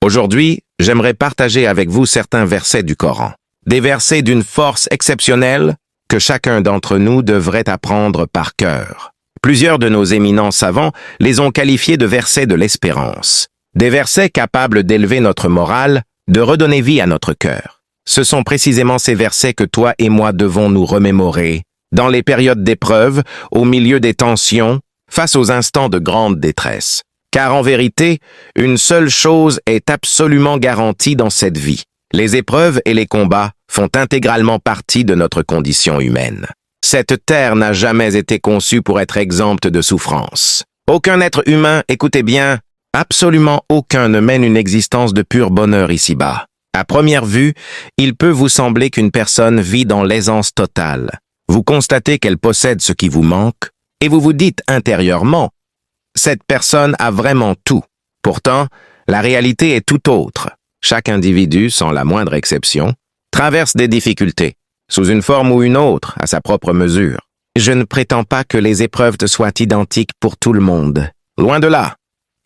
Aujourd'hui, j'aimerais partager avec vous certains versets du Coran. Des versets d'une force exceptionnelle que chacun d'entre nous devrait apprendre par cœur. Plusieurs de nos éminents savants les ont qualifiés de versets de l'espérance. Des versets capables d'élever notre morale, de redonner vie à notre cœur. Ce sont précisément ces versets que toi et moi devons nous remémorer, dans les périodes d'épreuve, au milieu des tensions, face aux instants de grande détresse. Car en vérité, une seule chose est absolument garantie dans cette vie. Les épreuves et les combats font intégralement partie de notre condition humaine. Cette terre n'a jamais été conçue pour être exempte de souffrance. Aucun être humain, écoutez bien, absolument aucun ne mène une existence de pur bonheur ici-bas. À première vue, il peut vous sembler qu'une personne vit dans l'aisance totale. Vous constatez qu'elle possède ce qui vous manque, et vous vous dites intérieurement, cette personne a vraiment tout. Pourtant, la réalité est tout autre. Chaque individu, sans la moindre exception, traverse des difficultés, sous une forme ou une autre, à sa propre mesure. Je ne prétends pas que les épreuves soient identiques pour tout le monde. Loin de là.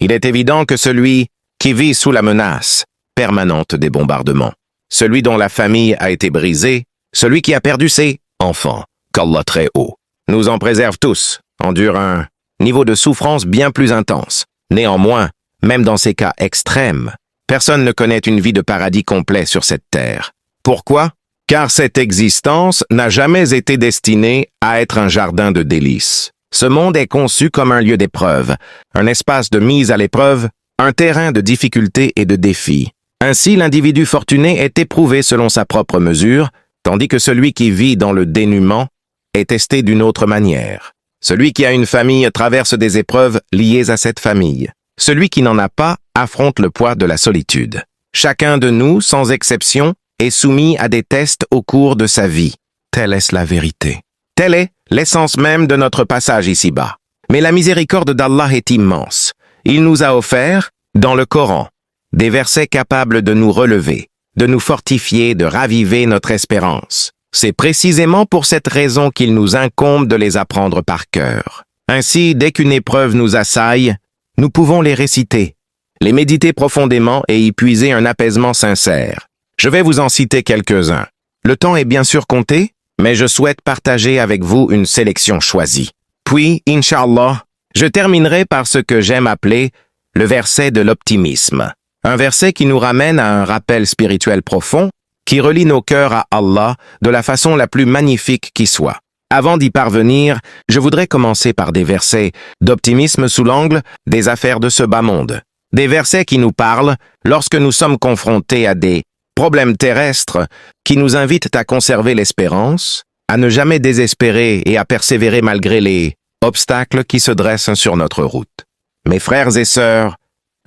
Il est évident que celui qui vit sous la menace permanente des bombardements, celui dont la famille a été brisée, celui qui a perdu ses enfants, qu'Allah très haut, nous en préserve tous, endure un niveau de souffrance bien plus intense. Néanmoins, même dans ces cas extrêmes, personne ne connaît une vie de paradis complet sur cette terre. Pourquoi? Car cette existence n'a jamais été destinée à être un jardin de délices. Ce monde est conçu comme un lieu d'épreuve, un espace de mise à l'épreuve, un terrain de difficultés et de défis. Ainsi, l'individu fortuné est éprouvé selon sa propre mesure, tandis que celui qui vit dans le dénuement est testé d'une autre manière. Celui qui a une famille traverse des épreuves liées à cette famille. Celui qui n'en a pas affronte le poids de la solitude. Chacun de nous, sans exception, est soumis à des tests au cours de sa vie. Telle est la vérité. Telle est l'essence même de notre passage ici-bas. Mais la miséricorde d'Allah est immense. Il nous a offert, dans le Coran, des versets capables de nous relever, de nous fortifier, de raviver notre espérance. C'est précisément pour cette raison qu'il nous incombe de les apprendre par cœur. Ainsi, dès qu'une épreuve nous assaille, nous pouvons les réciter, les méditer profondément et y puiser un apaisement sincère. Je vais vous en citer quelques-uns. Le temps est bien sûr compté, mais je souhaite partager avec vous une sélection choisie. Puis, Inch'Allah, je terminerai par ce que j'aime appeler le verset de l'optimisme. Un verset qui nous ramène à un rappel spirituel profond, qui relie nos cœurs à Allah de la façon la plus magnifique qui soit. Avant d'y parvenir, je voudrais commencer par des versets d'optimisme sous l'angle des affaires de ce bas monde. Des versets qui nous parlent lorsque nous sommes confrontés à des problèmes terrestres qui nous invitent à conserver l'espérance, à ne jamais désespérer et à persévérer malgré les obstacles qui se dressent sur notre route. Mes frères et sœurs,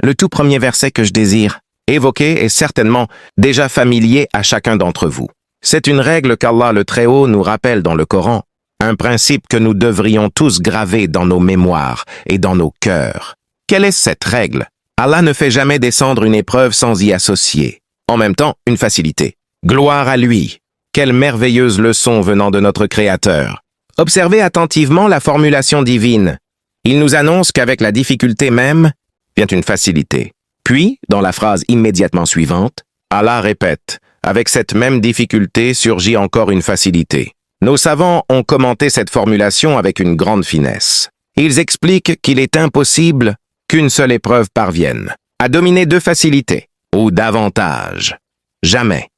le tout premier verset que je désire évoquer est certainement déjà familier à chacun d'entre vous. C'est une règle qu'Allah le Très-Haut nous rappelle dans le Coran, un principe que nous devrions tous graver dans nos mémoires et dans nos cœurs. Quelle est cette règle? Allah ne fait jamais descendre une épreuve sans y associer. En même temps, une facilité. Gloire à lui! Quelle merveilleuse leçon venant de notre Créateur! Observez attentivement la formulation divine. Il nous annonce qu'avec la difficulté même, vient une facilité. Puis, dans la phrase immédiatement suivante, Allah répète, avec cette même difficulté surgit encore une facilité. Nos savants ont commenté cette formulation avec une grande finesse. Ils expliquent qu'il est impossible qu'une seule épreuve parvienne à dominer deux facilités, ou davantage. Jamais.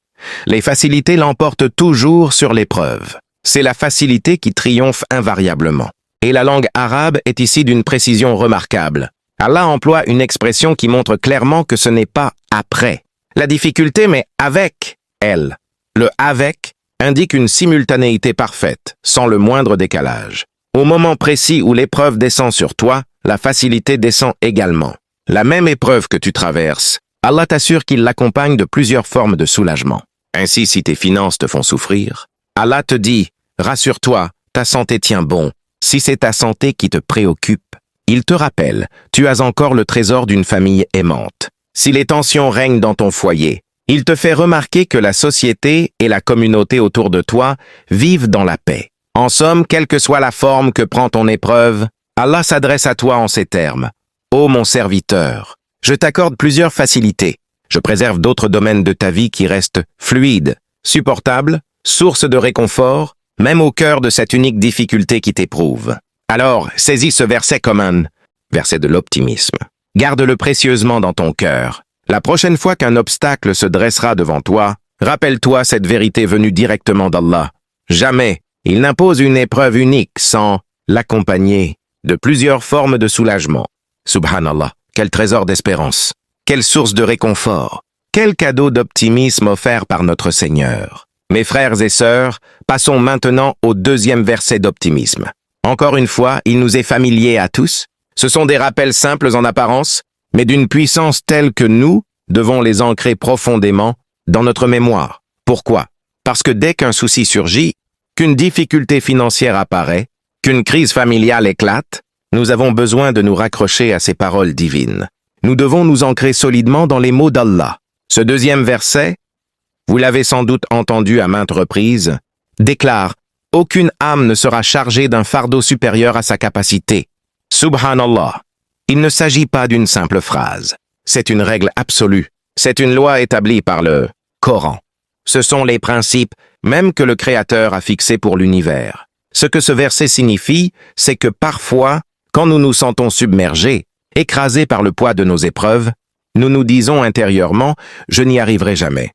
Les facilités l'emportent toujours sur l'épreuve. C'est la facilité qui triomphe invariablement. Et la langue arabe est ici d'une précision remarquable. Allah emploie une expression qui montre clairement que ce n'est pas après la difficulté, mais avec elle. Le « avec » indique une simultanéité parfaite, sans le moindre décalage. Au moment précis où l'épreuve descend sur toi, la facilité descend également. La même épreuve que tu traverses, Allah t'assure qu'il l'accompagne de plusieurs formes de soulagement. Ainsi, si tes finances te font souffrir, Allah te dit « Rassure-toi, ta santé tient bon. Si c'est ta santé qui te préoccupe, il te rappelle, tu as encore le trésor d'une famille aimante. Si les tensions règnent dans ton foyer, il te fait remarquer que la société et la communauté autour de toi vivent dans la paix. En somme, quelle que soit la forme que prend ton épreuve, Allah s'adresse à toi en ces termes. « Ô mon serviteur, je t'accorde plusieurs facilités. Je préserve d'autres domaines de ta vie qui restent fluides, supportables, source de réconfort, même au cœur de cette unique difficulté qui t'éprouve. Alors, saisis ce verset comme un verset de l'optimisme. Garde-le précieusement dans ton cœur. La prochaine fois qu'un obstacle se dressera devant toi, rappelle-toi cette vérité venue directement d'Allah. Jamais il n'impose une épreuve unique sans l'accompagner de plusieurs formes de soulagement. Subhanallah, quel trésor d'espérance, quelle source de réconfort, quel cadeau d'optimisme offert par notre Seigneur. Mes frères et sœurs, passons maintenant au deuxième verset d'optimisme. Encore une fois, il nous est familier à tous. Ce sont des rappels simples en apparence, mais d'une puissance telle que nous devons les ancrer profondément dans notre mémoire. Pourquoi? Parce que dès qu'un souci surgit, qu'une difficulté financière apparaît, qu'une crise familiale éclate, nous avons besoin de nous raccrocher à ces paroles divines. Nous devons nous ancrer solidement dans les mots d'Allah. Ce deuxième verset, vous l'avez sans doute entendu à maintes reprises, déclare « Aucune âme ne sera chargée d'un fardeau supérieur à sa capacité ». Subhanallah. Il ne s'agit pas d'une simple phrase. C'est une règle absolue. C'est une loi établie par le Coran. Ce sont les principes même que le Créateur a fixés pour l'univers. Ce que ce verset signifie, c'est que parfois, quand nous nous sentons submergés, écrasés par le poids de nos épreuves, nous nous disons intérieurement « Je n'y arriverai jamais.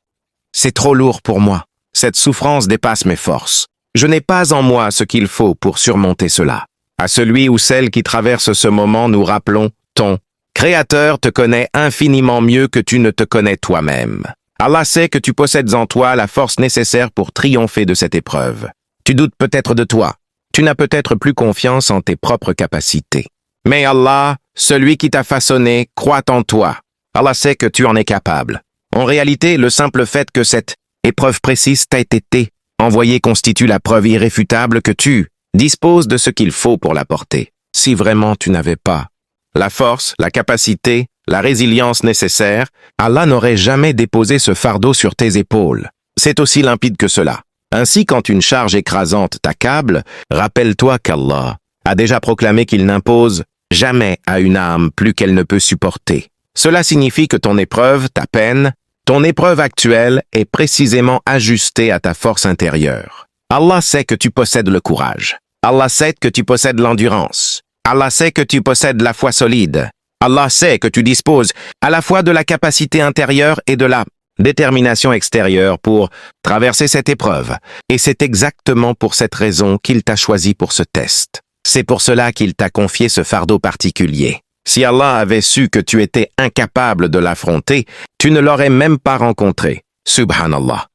C'est trop lourd pour moi. Cette souffrance dépasse mes forces. Je n'ai pas en moi ce qu'il faut pour surmonter cela. » À celui ou celle qui traverse ce moment, nous rappelons « Ton Créateur te connaît infiniment mieux que tu ne te connais toi-même. » Allah sait que tu possèdes en toi la force nécessaire pour triompher de cette épreuve. Tu doutes peut-être de toi. Tu n'as peut-être plus confiance en tes propres capacités. Mais Allah, celui qui t'a façonné, croit en toi. Allah sait que tu en es capable. En réalité, le simple fait que cette épreuve précise t'ait été envoyée constitue la preuve irréfutable que tu disposes de ce qu'il faut pour la porter. Si vraiment tu n'avais pas la force, la capacité, la résilience nécessaire, Allah n'aurait jamais déposé ce fardeau sur tes épaules. C'est aussi limpide que cela. Ainsi, quand une charge écrasante t'accable, rappelle-toi qu'Allah a déjà proclamé qu'il n'impose jamais à une âme plus qu'elle ne peut supporter. Cela signifie que ton épreuve, ta peine, ton épreuve actuelle est précisément ajustée à ta force intérieure. Allah sait que tu possèdes le courage. Allah sait que tu possèdes l'endurance. Allah sait que tu possèdes la foi solide. Allah sait que tu disposes à la fois de la capacité intérieure et de la détermination extérieure pour traverser cette épreuve. Et c'est exactement pour cette raison qu'il t'a choisi pour ce test. C'est pour cela qu'il t'a confié ce fardeau particulier. Si Allah avait su que tu étais incapable de l'affronter, tu ne l'aurais même pas rencontré. Subhanallah.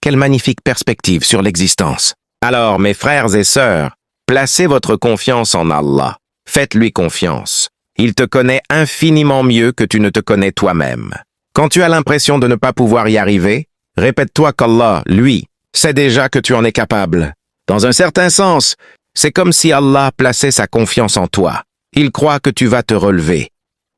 Quelle magnifique perspective sur l'existence. Alors, mes frères et sœurs, placez votre confiance en Allah. Faites-lui confiance. Il te connaît infiniment mieux que tu ne te connais toi-même. Quand tu as l'impression de ne pas pouvoir y arriver, répète-toi qu'Allah, lui, sait déjà que tu en es capable. Dans un certain sens, c'est comme si Allah plaçait sa confiance en toi. Il croit que tu vas te relever,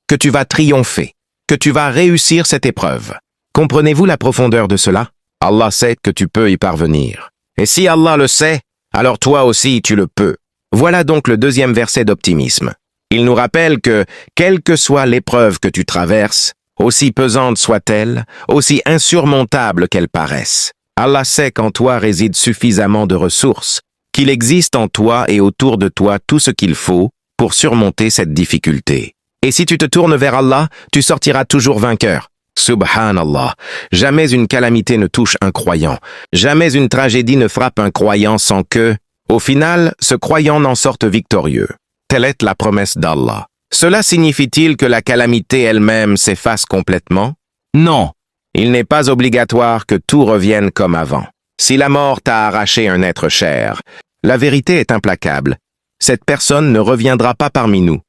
que tu vas triompher, que tu vas réussir cette épreuve. Comprenez-vous la profondeur de cela? Allah sait que tu peux y parvenir. Et si Allah le sait, alors toi aussi tu le peux. Voilà donc le deuxième verset d'optimisme. Il nous rappelle que, quelle que soit l'épreuve que tu traverses, aussi pesante soit-elle, aussi insurmontable qu'elle paraisse, Allah sait qu'en toi réside suffisamment de ressources, qu'il existe en toi et autour de toi tout ce qu'il faut pour surmonter cette difficulté. Et si tu te tournes vers Allah, tu sortiras toujours vainqueur. Subhanallah, jamais une calamité ne touche un croyant, jamais une tragédie ne frappe un croyant sans que, au final, ce croyant n'en sorte victorieux. Telle est la promesse d'Allah. Cela signifie-t-il que la calamité elle-même s'efface complètement? Non. Il n'est pas obligatoire que tout revienne comme avant. Si la mort t'a arraché un être cher, la vérité est implacable. Cette personne ne reviendra pas parmi nous.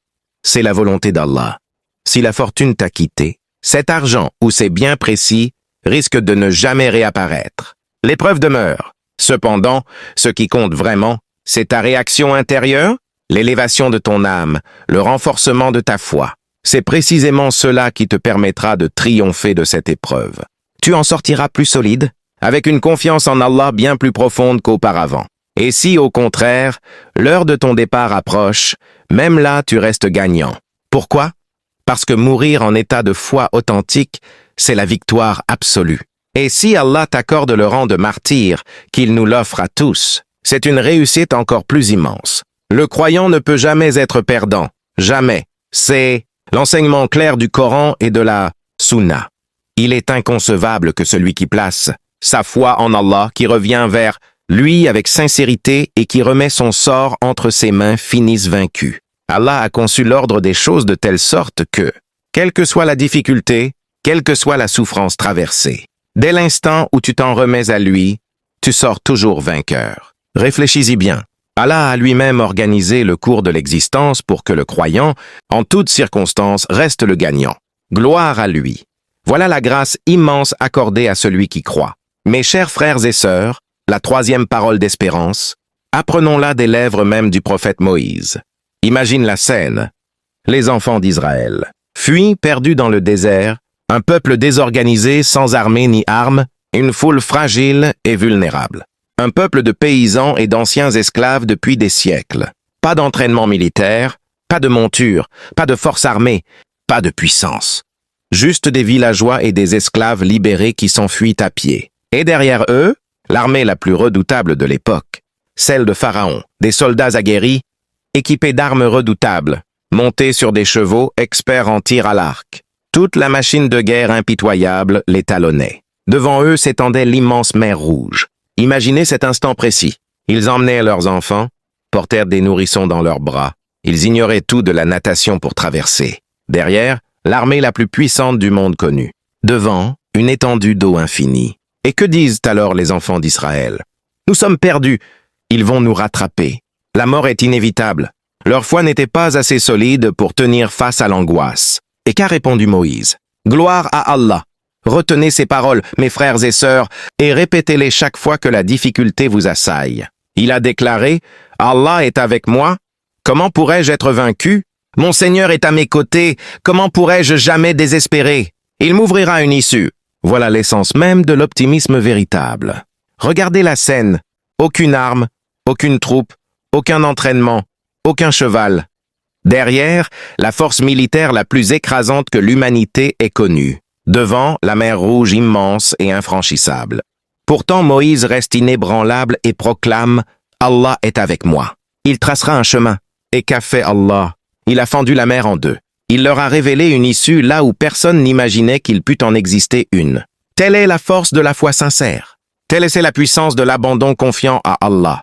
C'est la volonté d'Allah. Si la fortune t'a quitté, cet argent ou ces biens précis risquent de ne jamais réapparaître. L'épreuve demeure. Cependant, ce qui compte vraiment, c'est ta réaction intérieure, l'élévation de ton âme, le renforcement de ta foi. C'est précisément cela qui te permettra de triompher de cette épreuve. Tu en sortiras plus solide, avec une confiance en Allah bien plus profonde qu'auparavant. Et si, au contraire, l'heure de ton départ approche, même là tu restes gagnant. Pourquoi? parce que mourir en état de foi authentique, c'est la victoire absolue. Et si Allah t'accorde le rang de martyr, qu'il nous l'offre à tous, c'est une réussite encore plus immense. Le croyant ne peut jamais être perdant, jamais. C'est l'enseignement clair du Coran et de la Sunna. Il est inconcevable que celui qui place sa foi en Allah, qui revient vers lui avec sincérité et qui remet son sort entre ses mains, finisse vaincu. Allah a conçu l'ordre des choses de telle sorte que, quelle que soit la difficulté, quelle que soit la souffrance traversée, dès l'instant où tu t'en remets à lui, tu sors toujours vainqueur. Réfléchis-y bien. Allah a lui-même organisé le cours de l'existence pour que le croyant, en toutes circonstances, reste le gagnant. Gloire à lui. Voilà la grâce immense accordée à celui qui croit. Mes chers frères et sœurs, la troisième parole d'espérance, apprenons-la des lèvres même du prophète Moïse. Imagine la scène. Les enfants d'Israël fuient perdus dans le désert, un peuple désorganisé, sans armée ni armes, une foule fragile et vulnérable. Un peuple de paysans et d'anciens esclaves depuis des siècles. Pas d'entraînement militaire, pas de monture, pas de force armée, pas de puissance. Juste des villageois et des esclaves libérés qui s'enfuient à pied. Et derrière eux, l'armée la plus redoutable de l'époque, celle de Pharaon, des soldats aguerris, équipés d'armes redoutables, montés sur des chevaux experts en tir à l'arc. Toute la machine de guerre impitoyable les talonnait. Devant eux s'étendait l'immense mer Rouge. Imaginez cet instant précis. Ils emmenaient leurs enfants, portèrent des nourrissons dans leurs bras. Ils ignoraient tout de la natation pour traverser. Derrière, l'armée la plus puissante du monde connu. Devant, une étendue d'eau infinie. Et que disent alors les enfants d'Israël? Nous sommes perdus. Ils vont nous rattraper. La mort est inévitable. Leur foi n'était pas assez solide pour tenir face à l'angoisse. Et qu'a répondu Moïse? Gloire à Allah. Retenez ces paroles, mes frères et sœurs, et répétez-les chaque fois que la difficulté vous assaille. Il a déclaré, « Allah est avec moi. Comment pourrais-je être vaincu? Mon Seigneur est à mes côtés. Comment pourrais-je jamais désespérer? Il m'ouvrira une issue. » Voilà l'essence même de l'optimisme véritable. Regardez la scène. Aucune arme, aucune troupe, aucun entraînement, aucun cheval. Derrière, la force militaire la plus écrasante que l'humanité ait connue. Devant, la mer Rouge immense et infranchissable. Pourtant, Moïse reste inébranlable et proclame « Allah est avec moi ». Il tracera un chemin. Et qu'a fait Allah? Il a fendu la mer en deux. Il leur a révélé une issue là où personne n'imaginait qu'il pût en exister une. Telle est la force de la foi sincère. Telle est la puissance de l'abandon confiant à Allah.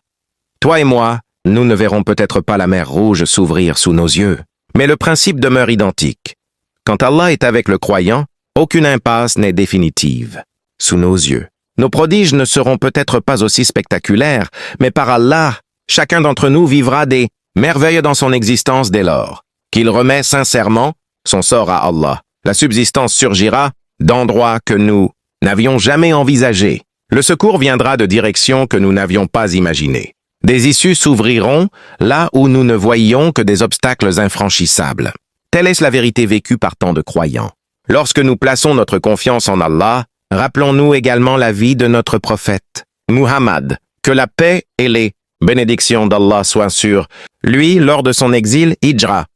Toi et moi, nous ne verrons peut-être pas la mer Rouge s'ouvrir sous nos yeux, mais le principe demeure identique. Quand Allah est avec le croyant, aucune impasse n'est définitive. Sous nos yeux. Nos prodiges ne seront peut-être pas aussi spectaculaires, mais par Allah, chacun d'entre nous vivra des merveilles dans son existence dès lors. Qu'il remet sincèrement son sort à Allah. La subsistance surgira d'endroits que nous n'avions jamais envisagés. Le secours viendra de directions que nous n'avions pas imaginées. Des issues s'ouvriront là où nous ne voyions que des obstacles infranchissables. Telle est la vérité vécue par tant de croyants. Lorsque nous plaçons notre confiance en Allah, rappelons-nous également la vie de notre prophète, Muhammad, que la paix et les bénédictions d'Allah soient sur lui lors de son exil Hijra.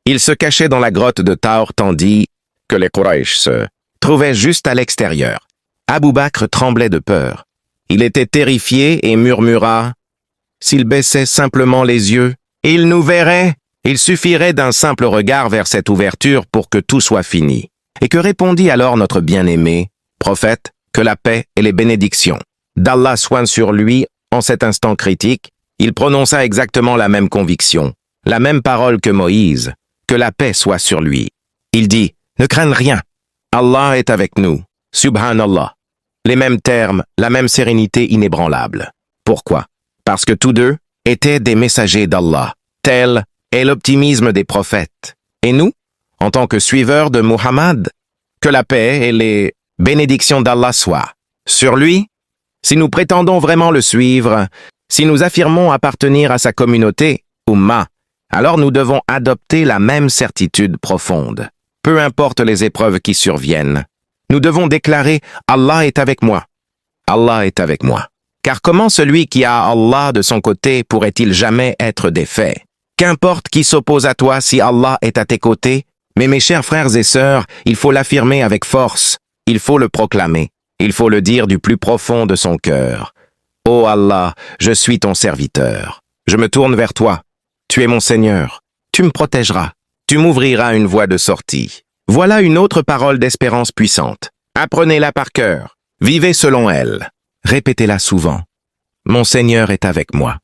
Il se cachait dans la grotte de Taur tandis que les Quraysh se trouvaient juste à l'extérieur. Abu Bakr tremblait de peur. Il était terrifié et murmura « S'il baissait simplement les yeux, il nous verrait. Il suffirait d'un simple regard vers cette ouverture pour que tout soit fini. » Et que répondit alors notre bien-aimé, prophète, que la paix et les bénédictions d'Allah soient sur lui en cet instant critique, il prononça exactement la même conviction, la même parole que Moïse, que la paix soit sur lui. Il dit, ne craigne rien, Allah est avec nous, subhanallah. Les mêmes termes, la même sérénité inébranlable. Pourquoi? Parce que tous deux étaient des messagers d'Allah. Tel est l'optimisme des prophètes. Et nous, en tant que suiveurs de Muhammad, que la paix et les bénédictions d'Allah soient sur lui. Si nous prétendons vraiment le suivre, si nous affirmons appartenir à sa communauté, Ummah, alors nous devons adopter la même certitude profonde. Peu importe les épreuves qui surviennent, nous devons déclarer « Allah est avec moi ». Allah est avec moi. Car comment celui qui a Allah de son côté pourrait-il jamais être défait? Qu'importe qui s'oppose à toi si Allah est à tes côtés, Mais mes chers frères et sœurs, il faut l'affirmer avec force, il faut le proclamer, il faut le dire du plus profond de son cœur. Ô Allah, je suis ton serviteur. Je me tourne vers toi. Tu es mon Seigneur. Tu me protégeras. Tu m'ouvriras une voie de sortie. Voilà une autre parole d'espérance puissante. Apprenez-la par cœur. Vivez selon elle. Répétez-la souvent. Mon Seigneur est avec moi.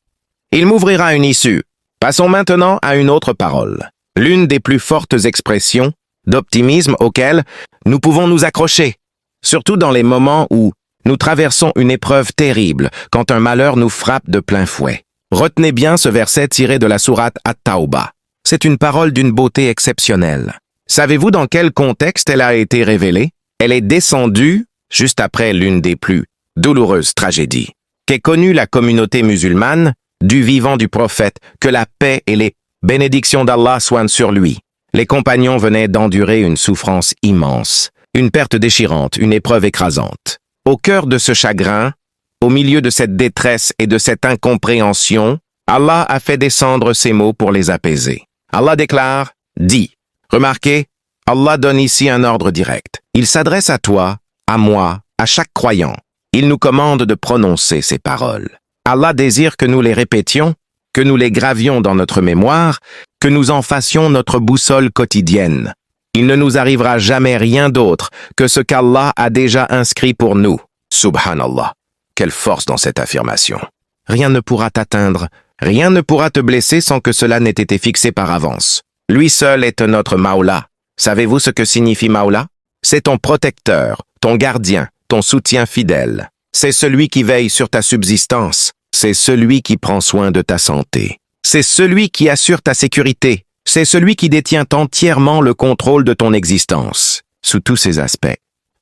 Il m'ouvrira une issue. Passons maintenant à une autre parole. L'une des plus fortes expressions d'optimisme auxquelles nous pouvons nous accrocher, surtout dans les moments où nous traversons une épreuve terrible, quand un malheur nous frappe de plein fouet. Retenez bien ce verset tiré de la sourate At-Tawbah. C'est une parole d'une beauté exceptionnelle. Savez-vous dans quel contexte elle a été révélée? Elle est descendue juste après l'une des plus douloureuses tragédies qu'ait connue la communauté musulmane du vivant du prophète, que la paix et les bénédictions d'Allah soient sur lui. Les compagnons venaient d'endurer une souffrance immense, une perte déchirante, une épreuve écrasante. Au cœur de ce chagrin, au milieu de cette détresse et de cette incompréhension, Allah a fait descendre ces mots pour les apaiser. Allah déclare, dit. Remarquez, Allah donne ici un ordre direct. Il s'adresse à toi, à moi, à chaque croyant. Il nous commande de prononcer ces paroles. Allah désire que nous les répétions, que nous les gravions dans notre mémoire, que nous en fassions notre boussole quotidienne. Il ne nous arrivera jamais rien d'autre que ce qu'Allah a déjà inscrit pour nous. Subhanallah. Quelle force dans cette affirmation. Rien ne pourra t'atteindre, rien ne pourra te blesser sans que cela n'ait été fixé par avance. Lui seul est notre Maula. Savez-vous ce que signifie Maula? C'est ton protecteur, ton gardien, ton soutien fidèle. C'est celui qui veille sur ta subsistance. C'est celui qui prend soin de ta santé. C'est celui qui assure ta sécurité. C'est celui qui détient entièrement le contrôle de ton existence, sous tous ses aspects.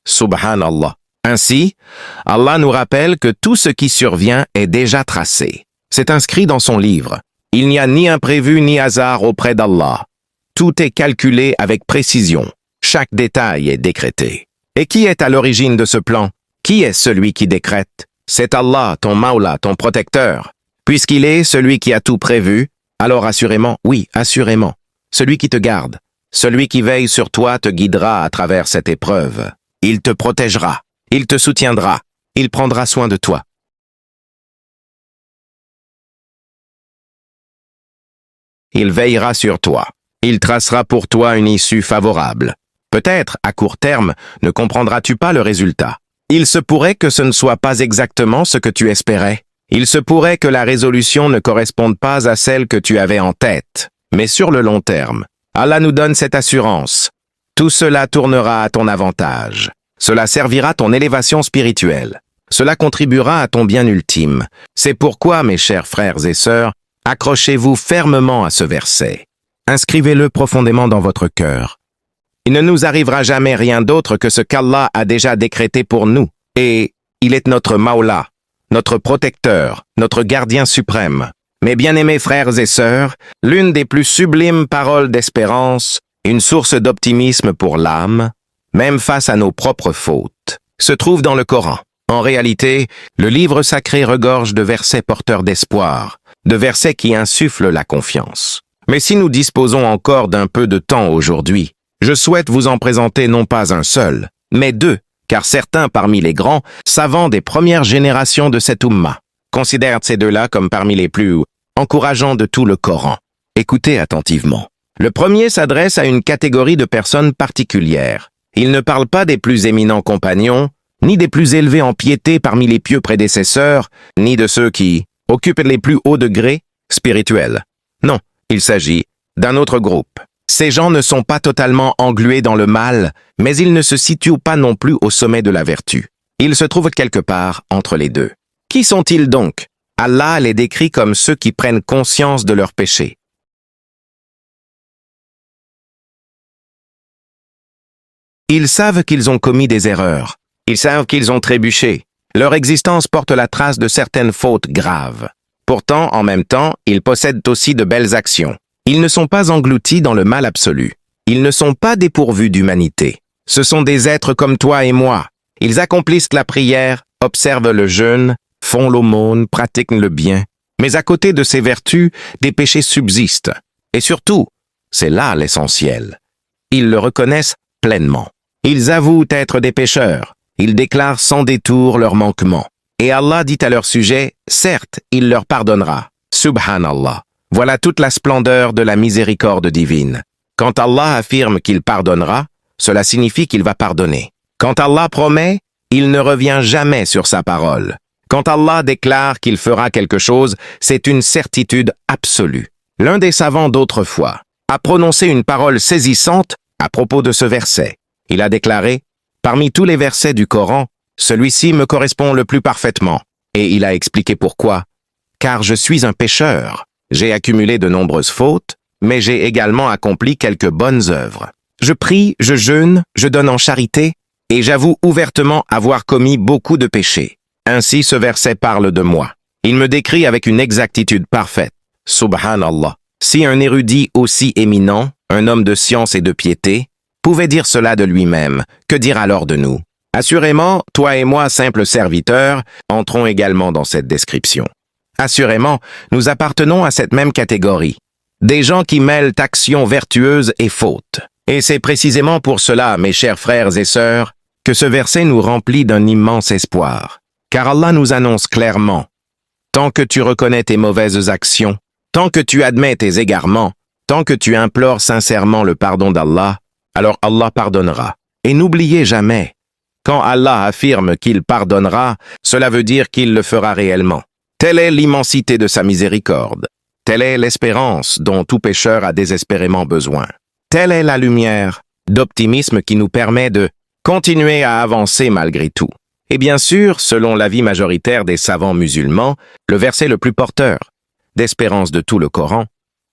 Subhanallah. Ainsi, Allah nous rappelle que tout ce qui survient est déjà tracé. C'est inscrit dans son livre. Il n'y a ni imprévu ni hasard auprès d'Allah. Tout est calculé avec précision. Chaque détail est décrété. Et qui est à l'origine de ce plan? Qui est celui qui décrète? C'est Allah, ton Maula, ton protecteur. Puisqu'il est celui qui a tout prévu, alors assurément, oui, assurément, celui qui te garde, celui qui veille sur toi te guidera à travers cette épreuve. Il te protégera, il te soutiendra, il prendra soin de toi. Il veillera sur toi. Il tracera pour toi une issue favorable. Peut-être, à court terme, ne comprendras-tu pas le résultat. Il se pourrait que ce ne soit pas exactement ce que tu espérais. Il se pourrait que la résolution ne corresponde pas à celle que tu avais en tête. Mais sur le long terme, Allah nous donne cette assurance. Tout cela tournera à ton avantage. Cela servira ton élévation spirituelle. Cela contribuera à ton bien ultime. C'est pourquoi, mes chers frères et sœurs, accrochez-vous fermement à ce verset. Inscrivez-le profondément dans votre cœur. Il ne nous arrivera jamais rien d'autre que ce qu'Allah a déjà décrété pour nous. Et il est notre Maula, notre protecteur, notre gardien suprême. Mes bien-aimés frères et sœurs, l'une des plus sublimes paroles d'espérance, une source d'optimisme pour l'âme, même face à nos propres fautes, se trouve dans le Coran. En réalité, le livre sacré regorge de versets porteurs d'espoir, de versets qui insufflent la confiance. Mais si nous disposons encore d'un peu de temps aujourd'hui, je souhaite vous en présenter non pas un seul, mais deux, car certains parmi les grands savants des premières générations de cette Ummah considèrent ces deux-là comme parmi les plus encourageants de tout le Coran. Écoutez attentivement. Le premier s'adresse à une catégorie de personnes particulières. Il ne parle pas des plus éminents compagnons, ni des plus élevés en piété parmi les pieux prédécesseurs, ni de ceux qui occupent les plus hauts degrés spirituels. Non, il s'agit d'un autre groupe. Ces gens ne sont pas totalement englués dans le mal, mais ils ne se situent pas non plus au sommet de la vertu. Ils se trouvent quelque part entre les deux. Qui sont-ils donc? Allah les décrit comme ceux qui prennent conscience de leurs péchés. Ils savent qu'ils ont commis des erreurs. Ils savent qu'ils ont trébuché. Leur existence porte la trace de certaines fautes graves. Pourtant, en même temps, ils possèdent aussi de belles actions. Ils ne sont pas engloutis dans le mal absolu. Ils ne sont pas dépourvus d'humanité. Ce sont des êtres comme toi et moi. Ils accomplissent la prière, observent le jeûne, font l'aumône, pratiquent le bien. Mais à côté de ces vertus, des péchés subsistent. Et surtout, c'est là l'essentiel. ils le reconnaissent pleinement. Ils avouent être des pécheurs. Ils déclarent sans détour leurs manquements. Et Allah dit à leur sujet, certes, il leur pardonnera. Subhanallah. Voilà toute la splendeur de la miséricorde divine. Quand Allah affirme qu'il pardonnera, cela signifie qu'il va pardonner. Quand Allah promet, il ne revient jamais sur sa parole. Quand Allah déclare qu'il fera quelque chose, c'est une certitude absolue. L'un des savants d'autrefois a prononcé une parole saisissante à propos de ce verset. Il a déclaré, « Parmi tous les versets du Coran, celui-ci me correspond le plus parfaitement. » Et il a expliqué pourquoi. « Car je suis un pécheur. J'ai accumulé de nombreuses fautes, mais j'ai également accompli quelques bonnes œuvres. Je prie, je jeûne, je donne en charité, et j'avoue ouvertement avoir commis beaucoup de péchés. Ainsi ce verset parle de moi. Il me décrit avec une exactitude parfaite. Subhanallah. Si un érudit aussi éminent, un homme de science et de piété, pouvait dire cela de lui-même, que dire alors de nous? Assurément, toi et moi, simples serviteurs, entrons également dans cette description. Assurément, nous appartenons à cette même catégorie. Des gens qui mêlent actions vertueuses et fautes. Et c'est précisément pour cela, mes chers frères et sœurs, que ce verset nous remplit d'un immense espoir. Car Allah nous annonce clairement, tant que tu reconnais tes mauvaises actions, tant que tu admets tes égarements, tant que tu implores sincèrement le pardon d'Allah, alors Allah pardonnera. Et n'oubliez jamais, quand Allah affirme qu'il pardonnera, cela veut dire qu'il le fera réellement. Telle est l'immensité de sa miséricorde. Telle est l'espérance dont tout pécheur a désespérément besoin. Telle est la lumière d'optimisme qui nous permet de continuer à avancer malgré tout. Et bien sûr, selon l'avis majoritaire des savants musulmans, le verset le plus porteur d'espérance de tout le Coran,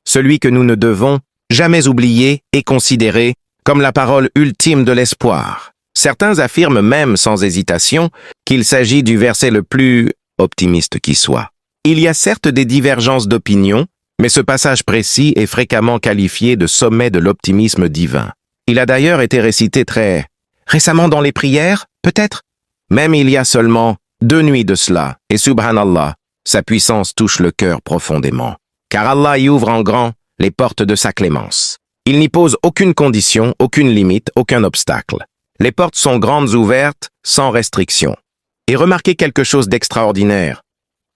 celui que nous ne devons jamais oublier et considérer comme la parole ultime de l'espoir. Certains affirment même sans hésitation qu'il s'agit du verset le plus optimiste qui soit. Il y a certes des divergences d'opinion, mais ce passage précis est fréquemment qualifié de sommet de l'optimisme divin. Il a d'ailleurs été récité très récemment dans les prières, peut-être? Même il y a seulement 2 nuits de cela, et subhanallah, sa puissance touche le cœur profondément. Car Allah y ouvre en grand les portes de sa clémence. Il n'y pose aucune condition, aucune limite, aucun obstacle. Les portes sont grandes ouvertes, sans restriction. Et remarquez quelque chose d'extraordinaire.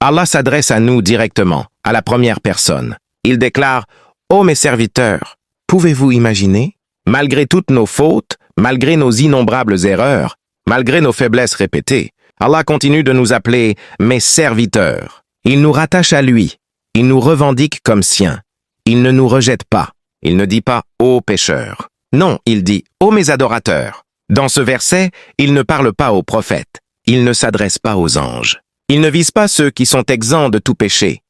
Allah s'adresse à nous directement, à la première personne. Il déclare « Ô mes serviteurs, pouvez-vous imaginer? Malgré toutes nos fautes, malgré nos innombrables erreurs, malgré nos faiblesses répétées, Allah continue de nous appeler « mes serviteurs ». Il nous rattache à lui. Il nous revendique comme siens. Il ne nous rejette pas. Il ne dit pas « ô pécheurs ». Non, il dit « ô mes adorateurs ». Dans ce verset, il ne parle pas aux prophètes. Il ne s'adresse pas aux anges. Il ne vise pas ceux qui sont exempts de tout péché.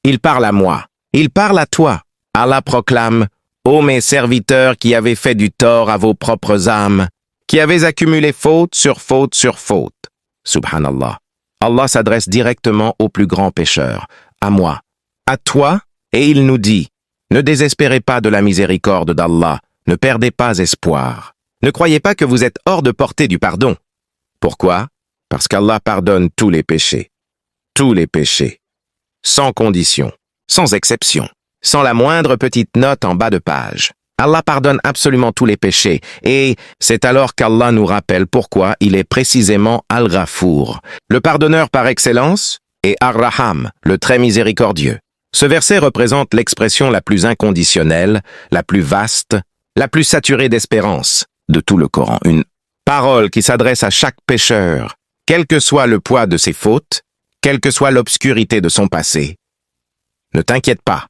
Il parle à moi. Il parle à toi. Allah proclame « ô mes serviteurs qui avez fait du tort à vos propres âmes, qui avez accumulé faute sur faute sur faute. » Subhanallah. Allah s'adresse directement aux plus grands pécheurs, à moi, à toi, et il nous dit « Ne désespérez pas de la miséricorde d'Allah, ne perdez pas espoir. Ne croyez pas que vous êtes hors de portée du pardon. » Pourquoi? Parce qu'Allah pardonne tous les péchés. Tous les péchés. Sans condition, sans exception, sans la moindre petite note en bas de page. Allah pardonne absolument tous les péchés, et c'est alors qu'Allah nous rappelle pourquoi il est précisément Al-Ghafour, le pardonneur par excellence, et Ar-Raham, le très miséricordieux. Ce verset représente l'expression la plus inconditionnelle, la plus vaste, la plus saturée d'espérance de tout le Coran. Une parole qui s'adresse à chaque pécheur, quel que soit le poids de ses fautes, quelle que soit l'obscurité de son passé. Ne t'inquiète pas.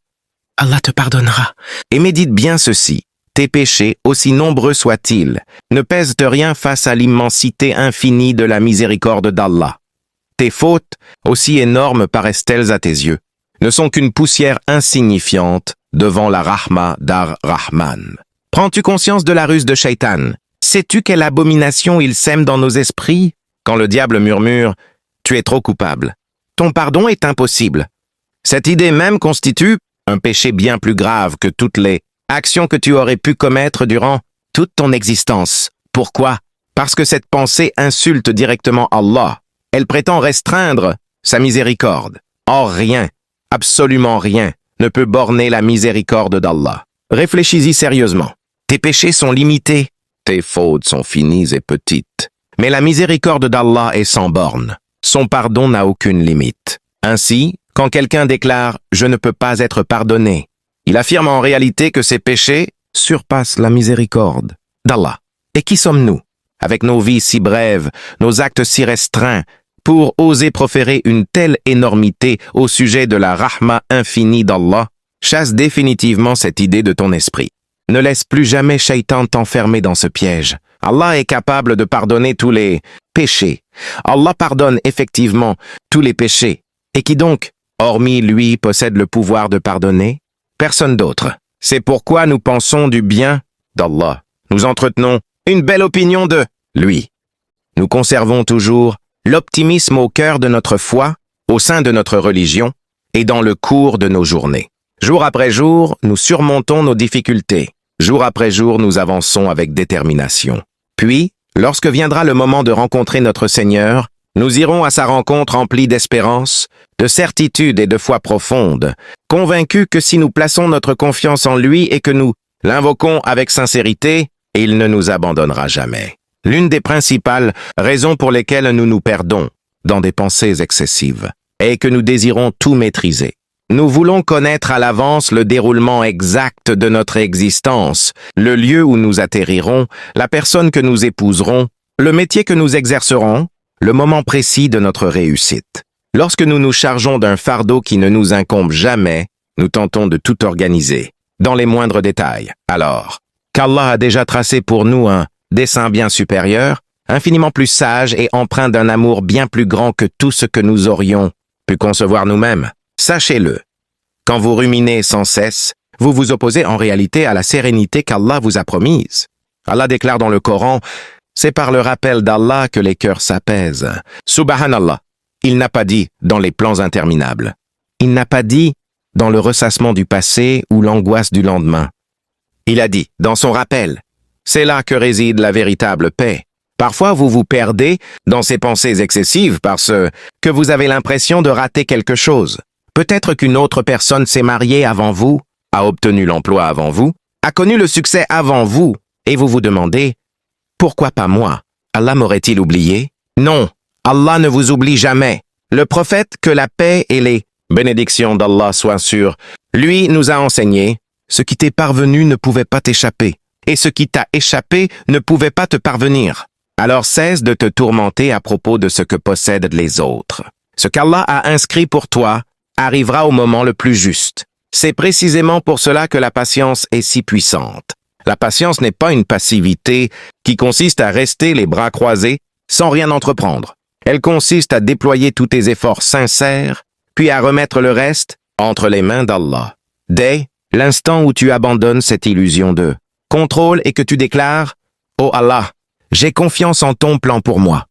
Allah te pardonnera. Et médite bien ceci. Tes péchés, aussi nombreux soient-ils, ne pèsent rien face à l'immensité infinie de la miséricorde d'Allah. Tes fautes, aussi énormes paraissent-elles à tes yeux, ne sont qu'une poussière insignifiante devant la rahma d'Ar-Rahman. Prends-tu conscience de la ruse de Shaitan? Sais-tu quelle abomination il sème dans nos esprits? Quand le diable murmure « Tu es trop coupable. Ton pardon est impossible. » Cette idée même constitue un péché bien plus grave que toutes les actions que tu aurais pu commettre durant toute ton existence. Pourquoi? Parce que cette pensée insulte directement Allah. Elle prétend restreindre sa miséricorde. Or rien, absolument rien, ne peut borner la miséricorde d'Allah. Réfléchis-y sérieusement. Tes péchés sont limités, tes fautes sont finies et petites. Mais la miséricorde d'Allah est sans borne. Son pardon n'a aucune limite. Ainsi, quand quelqu'un déclare « Je ne peux pas être pardonné », il affirme en réalité que ses péchés surpassent la miséricorde d'Allah. Et qui sommes-nous, avec nos vies si brèves, nos actes si restreints, pour oser proférer une telle énormité au sujet de la rahma infinie d'Allah? Chasse définitivement cette idée de ton esprit. Ne laisse plus jamais Shaitan t'enfermer dans ce piège. Allah est capable de pardonner tous les péchés. Allah pardonne effectivement tous les péchés. Et qui donc, hormis lui, possède le pouvoir de pardonner? Personne d'autre. C'est pourquoi nous pensons du bien d'Allah. Nous entretenons une belle opinion de lui. Nous conservons toujours l'optimisme au cœur de notre foi, au sein de notre religion et dans le cours de nos journées. Jour après jour, nous surmontons nos difficultés. Jour après jour, nous avançons avec détermination. Puis, lorsque viendra le moment de rencontrer notre Seigneur, nous irons à sa rencontre remplis d'espérance, de certitude et de foi profonde, convaincus que si nous plaçons notre confiance en lui et que nous l'invoquons avec sincérité, il ne nous abandonnera jamais. L'une des principales raisons pour lesquelles nous nous perdons dans des pensées excessives est que nous désirons tout maîtriser. Nous voulons connaître à l'avance le déroulement exact de notre existence, le lieu où nous atterrirons, la personne que nous épouserons, le métier que nous exercerons, le moment précis de notre réussite. Lorsque nous nous chargeons d'un fardeau qui ne nous incombe jamais, nous tentons de tout organiser, dans les moindres détails. Alors, qu'Allah a déjà tracé pour nous un dessein bien supérieur, infiniment plus sage et empreint d'un amour bien plus grand que tout ce que nous aurions pu concevoir nous-mêmes. Sachez-le, quand vous ruminez sans cesse, vous vous opposez en réalité à la sérénité qu'Allah vous a promise. Allah déclare dans le Coran, « C'est par le rappel d'Allah que les cœurs s'apaisent. » Subhanallah, il n'a pas dit dans les plans interminables. Il n'a pas dit dans le ressassement du passé ou l'angoisse du lendemain. Il a dit dans son rappel. C'est là que réside la véritable paix. Parfois, vous vous perdez dans ces pensées excessives parce que vous avez l'impression de rater quelque chose. Peut-être qu'une autre personne s'est mariée avant vous, a obtenu l'emploi avant vous, a connu le succès avant vous, et vous vous demandez « Pourquoi pas moi? Allah m'aurait-il oublié ?» Non, Allah ne vous oublie jamais. Le prophète, que la paix et les bénédictions d'Allah soient sur lui, nous a enseigné « Ce qui t'est parvenu ne pouvait pas t'échapper, et ce qui t'a échappé ne pouvait pas te parvenir. Alors cesse de te tourmenter à propos de ce que possèdent les autres. Ce qu'Allah a inscrit pour toi arrivera au moment le plus juste. C'est précisément pour cela que la patience est si puissante. La patience n'est pas une passivité qui consiste à rester les bras croisés sans rien entreprendre. Elle consiste à déployer tous tes efforts sincères, puis à remettre le reste entre les mains d'Allah. Dès l'instant où tu abandonnes cette illusion de contrôle et que tu déclares « Oh Allah, j'ai confiance en ton plan pour moi »,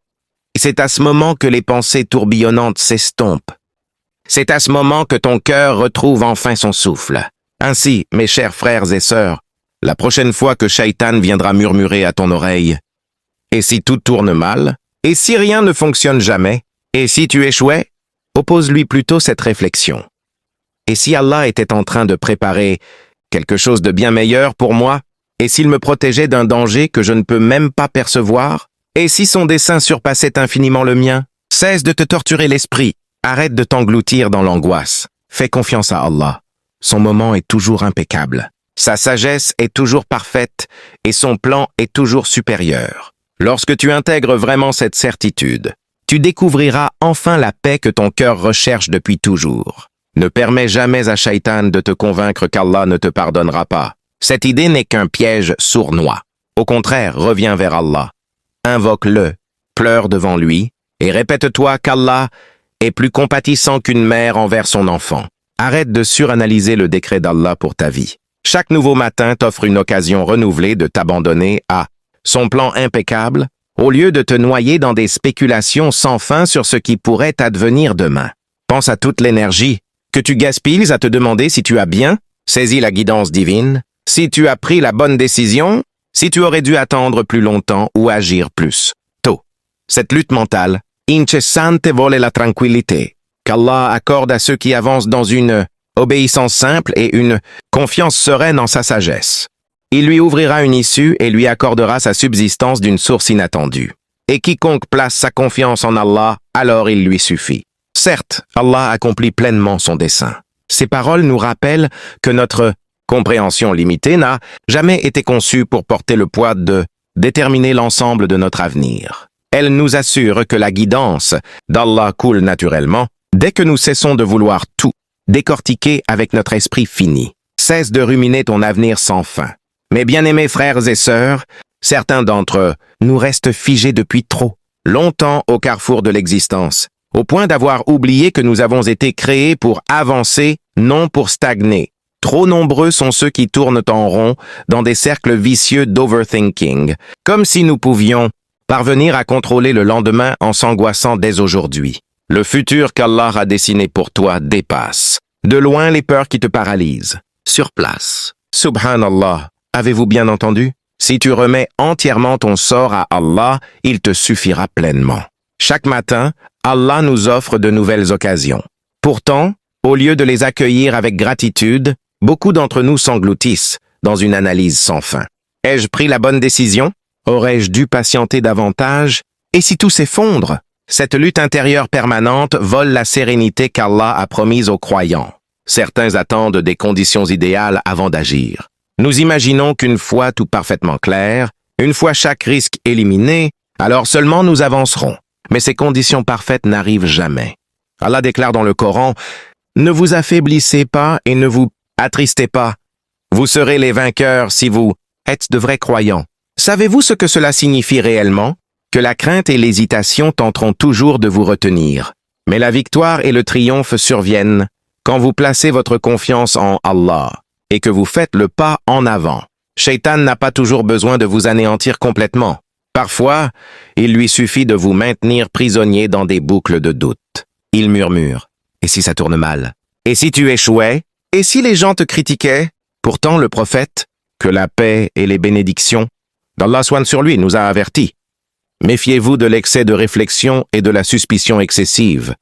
c'est à ce moment que les pensées tourbillonnantes s'estompent. C'est à ce moment que ton cœur retrouve enfin son souffle. Ainsi, mes chers frères et sœurs, la prochaine fois que Shaitan viendra murmurer à ton oreille « Et si tout tourne mal? Et si rien ne fonctionne jamais? Et si tu échouais ?» Oppose-lui plutôt cette réflexion. Et si Allah était en train de préparer quelque chose de bien meilleur pour moi? Et s'il me protégeait d'un danger que je ne peux même pas percevoir? Et si son dessein surpassait infiniment le mien? Cesse de te torturer l'esprit. Arrête de t'engloutir dans l'angoisse. Fais confiance à Allah. Son moment est toujours impeccable. Sa sagesse est toujours parfaite et son plan est toujours supérieur. Lorsque tu intègres vraiment cette certitude, tu découvriras enfin la paix que ton cœur recherche depuis toujours. Ne permets jamais à Shaitan de te convaincre qu'Allah ne te pardonnera pas. Cette idée n'est qu'un piège sournois. Au contraire, reviens vers Allah. Invoque-le, pleure devant lui et répète-toi qu'Allah est plus compatissant qu'une mère envers son enfant. Arrête de suranalyser le décret d'Allah pour ta vie. Chaque nouveau matin t'offre une occasion renouvelée de t'abandonner à son plan impeccable, au lieu de te noyer dans des spéculations sans fin sur ce qui pourrait advenir demain. Pense à toute l'énergie que tu gaspilles à te demander si tu as bien saisi la guidance divine, si tu as pris la bonne décision, si tu aurais dû attendre plus longtemps ou agir plus tôt. Cette lutte mentale incessante vole la tranquillité qu'Allah accorde à ceux qui avancent dans une obéissance simple et une confiance sereine en sa sagesse. Il lui ouvrira une issue et lui accordera sa subsistance d'une source inattendue. Et quiconque place sa confiance en Allah, alors il lui suffit. Certes, Allah accomplit pleinement son dessein. Ces paroles nous rappellent que notre compréhension limitée n'a jamais été conçue pour porter le poids de déterminer l'ensemble de notre avenir. Elle nous assure que la guidance d'Allah coule naturellement dès que nous cessons de vouloir tout décortiquer avec notre esprit fini. Cesse de ruminer ton avenir sans fin. Mes bien-aimés frères et sœurs, certains d'entre nous restent figés depuis trop longtemps au carrefour de l'existence, au point d'avoir oublié que nous avons été créés pour avancer, non pour stagner. Trop nombreux sont ceux qui tournent en rond dans des cercles vicieux d'overthinking, comme si nous pouvions parvenir à contrôler le lendemain en s'angoissant dès aujourd'hui. Le futur qu'Allah a dessiné pour toi dépasse de loin les peurs qui te paralysent. Sur place. Subhanallah, avez-vous bien entendu? Si tu remets entièrement ton sort à Allah, il te suffira pleinement. Chaque matin, Allah nous offre de nouvelles occasions. Pourtant, au lieu de les accueillir avec gratitude, beaucoup d'entre nous s'engloutissent dans une analyse sans fin. Ai-je pris la bonne décision? Aurais-je dû patienter davantage? Et si tout s'effondre? Cette lutte intérieure permanente vole la sérénité qu'Allah a promise aux croyants. Certains attendent des conditions idéales avant d'agir. Nous imaginons qu'une fois tout parfaitement clair, une fois chaque risque éliminé, alors seulement nous avancerons. Mais ces conditions parfaites n'arrivent jamais. Allah déclare dans le Coran, « Ne vous affaiblissez pas et ne vous attristez pas. Vous serez les vainqueurs si vous êtes de vrais croyants. » Savez-vous ce que cela signifie réellement? Que la crainte et l'hésitation tenteront toujours de vous retenir. Mais la victoire et le triomphe surviennent quand vous placez votre confiance en Allah et que vous faites le pas en avant. Shaitan n'a pas toujours besoin de vous anéantir complètement. Parfois, il lui suffit de vous maintenir prisonnier dans des boucles de doute. Il murmure. Et si ça tourne mal? Et si tu échouais? Et si les gens te critiquaient? Pourtant, le prophète, que la paix et les bénédictions d'Allah soient sur lui, nous a avertis. Méfiez-vous de l'excès de réflexion et de la suspicion excessive,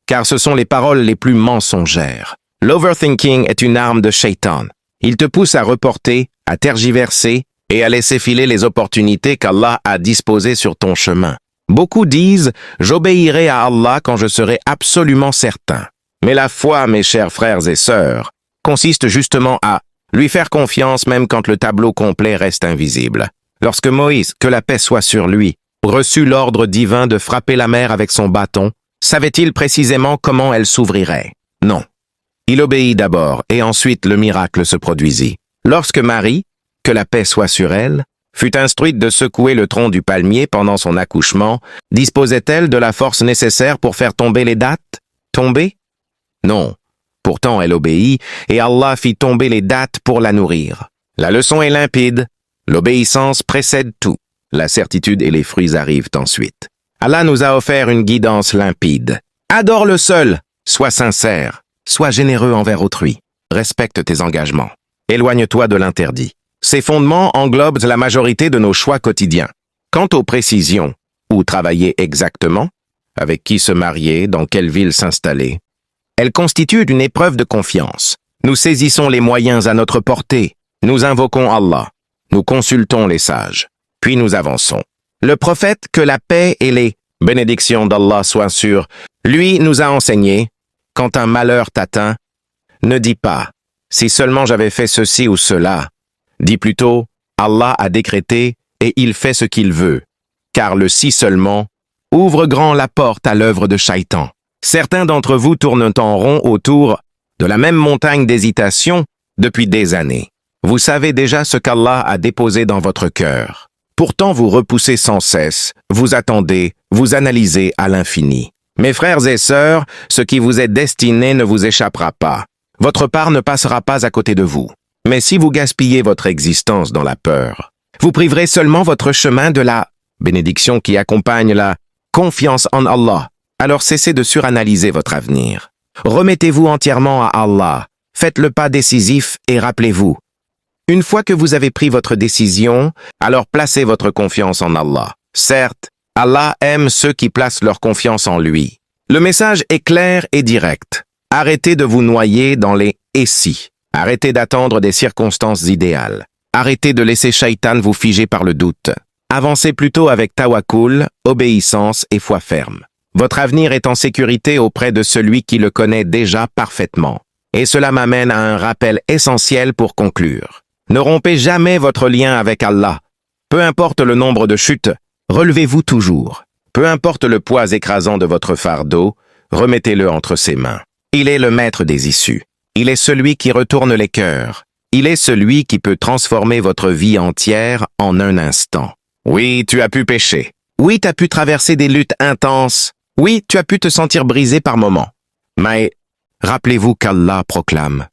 car ce sont les paroles les plus mensongères. L'overthinking est une arme de Shaitan. Il te pousse à reporter, à tergiverser et à laisser filer les opportunités qu'Allah a disposées sur ton chemin. Beaucoup disent « J'obéirai à Allah quand je serai absolument certain ». Mais la foi, mes chers frères et sœurs, consiste justement à lui faire confiance même quand le tableau complet reste invisible. Lorsque Moïse, que la paix soit sur lui, reçut l'ordre divin de frapper la mer avec son bâton, savait-il précisément comment elle s'ouvrirait? Non. Il obéit d'abord et ensuite le miracle se produisit. Lorsque Marie, que la paix soit sur elle, fut instruite de secouer le tronc du palmier pendant son accouchement, disposait-elle de la force nécessaire pour faire tomber les dattes? Tomber? Non. Pourtant elle obéit et Allah fit tomber les dattes pour la nourrir. La leçon est limpide. L'obéissance précède tout. La certitude et les fruits arrivent ensuite. Allah nous a offert une guidance limpide. Adore le seul, sois sincère, sois généreux envers autrui, respecte tes engagements, éloigne-toi de l'interdit. Ces fondements englobent la majorité de nos choix quotidiens. Quant aux précisions, où travailler exactement, avec qui se marier, dans quelle ville s'installer, elles constituent une épreuve de confiance. Nous saisissons les moyens à notre portée, nous invoquons Allah, nous consultons les sages. Puis nous avançons. Le prophète, que la paix et les bénédictions d'Allah soient sur lui, nous a enseigné, quand un malheur t'atteint, ne dis pas, si seulement j'avais fait ceci ou cela. Dis plutôt, Allah a décrété et il fait ce qu'il veut. Car le si seulement ouvre grand la porte à l'œuvre de Shaitan. Certains d'entre vous tournent en rond autour de la même montagne d'hésitation depuis des années. Vous savez déjà ce qu'Allah a déposé dans votre cœur. Pourtant vous repoussez sans cesse, vous attendez, vous analysez à l'infini. Mes frères et sœurs, ce qui vous est destiné ne vous échappera pas. Votre part ne passera pas à côté de vous. Mais si vous gaspillez votre existence dans la peur, vous priverez seulement votre chemin de la bénédiction qui accompagne la confiance en Allah. Alors cessez de suranalyser votre avenir. Remettez-vous entièrement à Allah, faites le pas décisif et rappelez-vous. Une fois que vous avez pris votre décision, alors placez votre confiance en Allah. Certes, Allah aime ceux qui placent leur confiance en lui. Le message est clair et direct. Arrêtez de vous noyer dans les « et si ». Arrêtez d'attendre des circonstances idéales. Arrêtez de laisser Shaitan vous figer par le doute. Avancez plutôt avec tawakkul, obéissance et foi ferme. Votre avenir est en sécurité auprès de celui qui le connaît déjà parfaitement. Et cela m'amène à un rappel essentiel pour conclure. Ne rompez jamais votre lien avec Allah. Peu importe le nombre de chutes, relevez-vous toujours. Peu importe le poids écrasant de votre fardeau, remettez-le entre ses mains. Il est le maître des issues. Il est celui qui retourne les cœurs. Il est celui qui peut transformer votre vie entière en un instant. Oui, tu as pu pécher. Oui, tu as pu traverser des luttes intenses. Oui, tu as pu te sentir brisé par moments. Mais rappelez-vous qu'Allah proclame: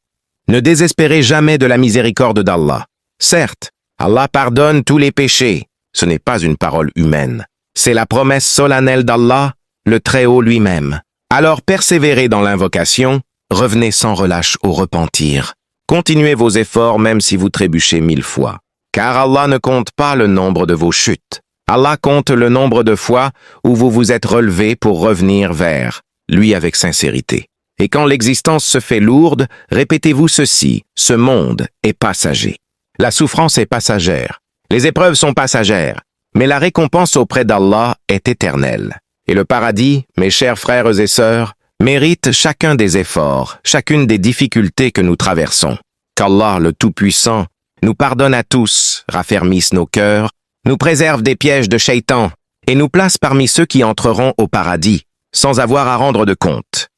ne désespérez jamais de la miséricorde d'Allah. Certes, Allah pardonne tous les péchés. Ce n'est pas une parole humaine. C'est la promesse solennelle d'Allah, le Très-Haut lui-même. Alors persévérez dans l'invocation, revenez sans relâche au repentir. Continuez vos efforts même si vous trébuchez 1000 fois. Car Allah ne compte pas le nombre de vos chutes. Allah compte le nombre de fois où vous vous êtes relevé pour revenir vers lui avec sincérité. Et quand l'existence se fait lourde, répétez-vous ceci: ce monde est passager. La souffrance est passagère. Les épreuves sont passagères. Mais la récompense auprès d'Allah est éternelle. Et le paradis, mes chers frères et sœurs, mérite chacun des efforts, chacune des difficultés que nous traversons. Qu'Allah, le Tout-Puissant, nous pardonne à tous, raffermisse nos cœurs, nous préserve des pièges de Shaitan et nous place parmi ceux qui entreront au paradis, sans avoir à rendre de compte.